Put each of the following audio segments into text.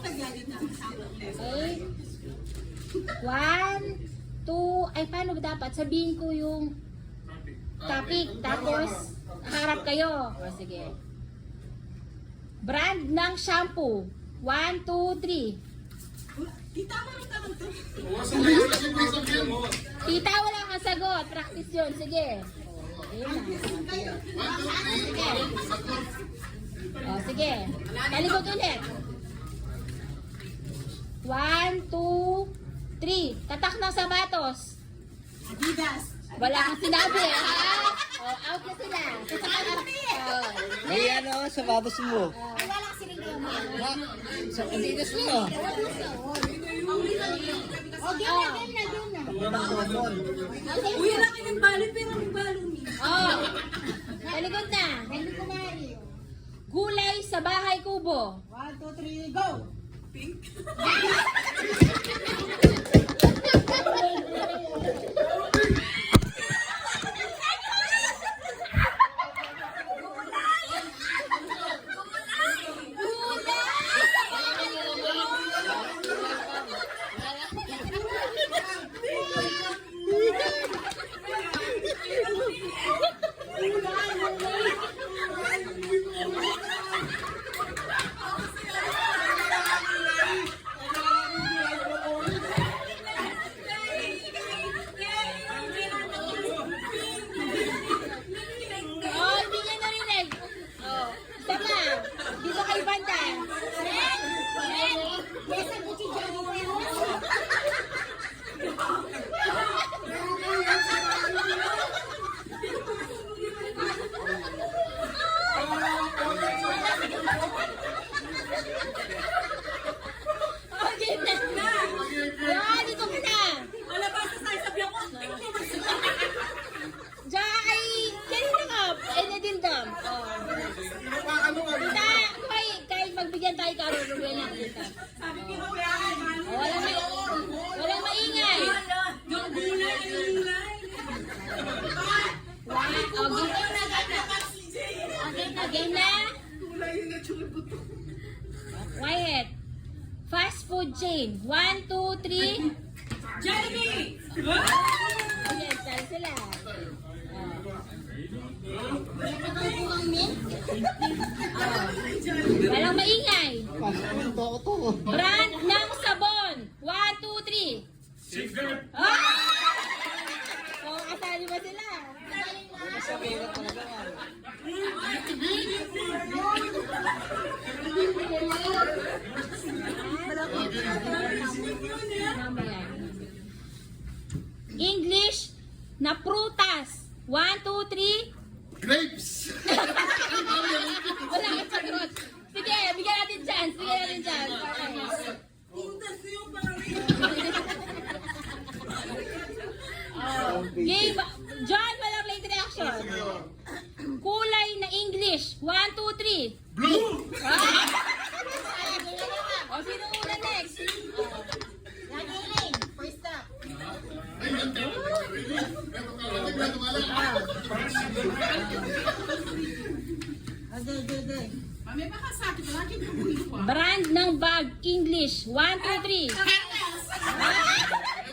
Okay. 1, 2, ay paano ba dapat? Sabihin ko yung topic, tapos harap kayo. O sige. Brand ng shampoo. 1, 2, 3. Tita, wala kang sagot. Practice yun. Sige. Ayun lang. Sige. O, sige. Talikod ulit. 1, 2, 3. Tatak ng sapatos. Adidas. Wala kang sinabi. Ha? O, out na sila. May ano, sapatos mo. Ay, wala kasi rin kayo mo. Sa Adidas mo. O, game na. Uy, laki ng balon, pero may balon eh. Oh, talikod na. Hindi ko maaari. Gulay sa bahay kubo. 1, 2, 3, go! Oh, hindi niya narinig. Oh, tama. Dito kay Banda. Ren! Ren! Besa ko si Johnny. Oh, game na. Yeah, dito ka na. Wala ba sa size sabi ako? Diyan ay kanina ka. Eh, nadindam. Oh. Tita, kahit magbigyan tayo karulugan na kita. Sabi ko, wala ka balon. Oh, walang maingay. Yung gulay, yung gulay. Oh, game na. Quiet. Fast food chain. 1, 2, 3. Jeremy! Ayan, saan sila? Walang maingay. Pasok ako to. Brand ng sabon. 1, 2, 3. Secret! Oh, asali ba sila? Sabihin na talaga yan. Mamaya. English na prutas. 1, 2, 3. Grapes! Wala kang sagot. Sige, bigyan natin chance. Bigyan natin chance. Okay. Oh, game. John, walang late reaction. Kulay na English. 1, 2, 3. Blue! O, sino una next? Lagi rin. First up. Okay. May baka sa akin, lagi ko buhay ko. Brand ng bag, English. 1, 2, 3.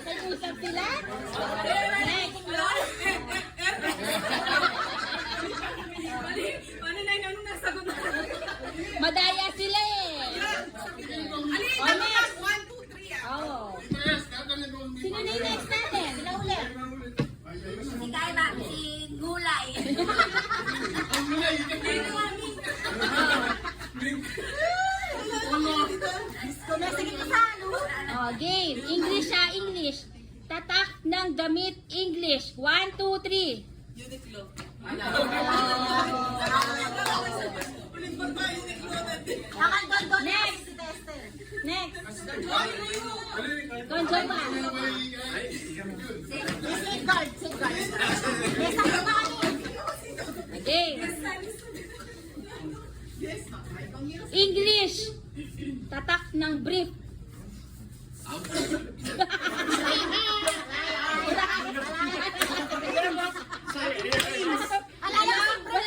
Nag-usap sila? Next. Ano na yun? Anong nasagot na? Madaya sila eh. Alin, Oh, next. 1, 2, 3 ah. Oh. Sino na yung next natin? Sila ulit. Si Kayla, si Gulay. Kung nasa kita sa ano. Oh, game. English siya, English. Tatak ng damit, English. 1, 2, 3. Uniqlo. Akan doon Next. si Tester. Next. Konjo pa. Safeguard. Besa ko na ano. Game. English. Tatak ng brief. Alala ko si Bro.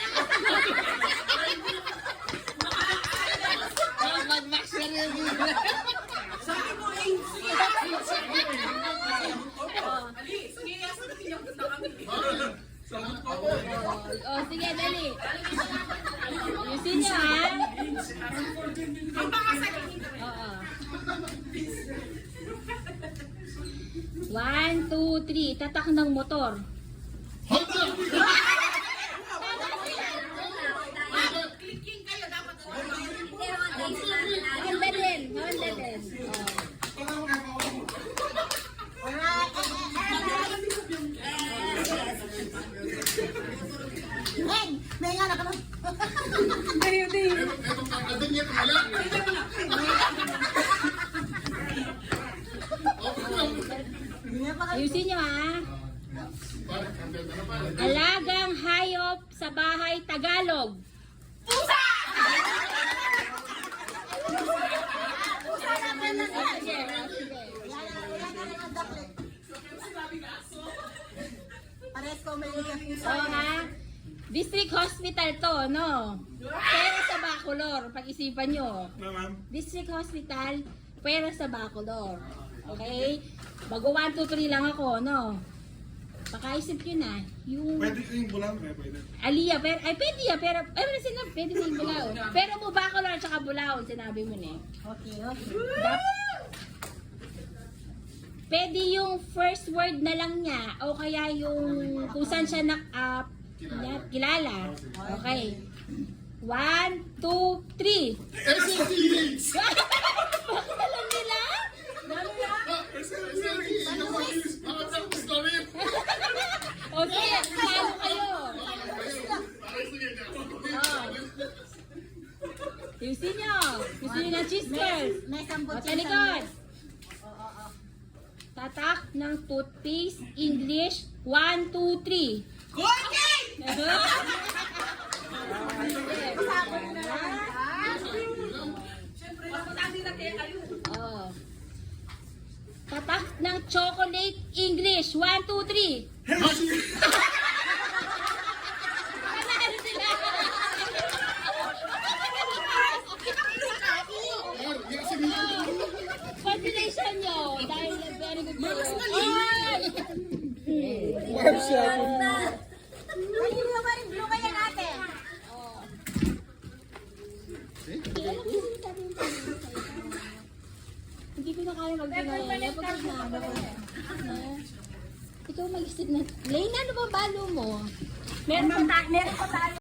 Mag-max na rin. Sabi mo, AIDS. Oh, sige, dali. Ayusin nyo, ha? Oo. 1, 2, 3. Tatak ng motor. Honda din. Honda din. Oh. Hey, may nga na ka lang. Ayusin nyo, ha? Alagang hayop sa bahay Tagalog. Pares ko may pusa. Oo, ha? District Hospital to, no? Pero sa Bacolor, pag-isipan nyo. District Hospital, pero sa Bacolor. Okay? Bago 1, 2, 3 lang ako, no? Pakaisip nyo na, yung Pwede yung bulang, pwede. Aliyah, pero, ay pwede yan, pero, ay wala sila, pwede na yung Bulao. Pero mo Bacolor at saka Bulao, sinabi mo na eh. Okay, okay. Pwede yung first word na lang niya, o kaya yung kung saan siya kilala. Okay. 1, 2, 3. Bakit alam nila? Okay, lalo kayo. Ayusin nyo. Gusto nyo ng cheese curls. May sampot O, talikod. Tatak ng toothpaste, English, 1, 2, 3. Colgate! Siyempre, importante na kaya kayo. Oh. Tatak ng chocolate, English, 1, 2, 3. Panalo sila. Congratulation nyo. Dahil very good kayo. Mark siya. Ay, yung naman yung blue kaya natin. Hindi ko na kaya mag-ginaya. Napagod na ako. Ikaw mag-isip na. Lane, ano ba balo mo? Meron pa tayo.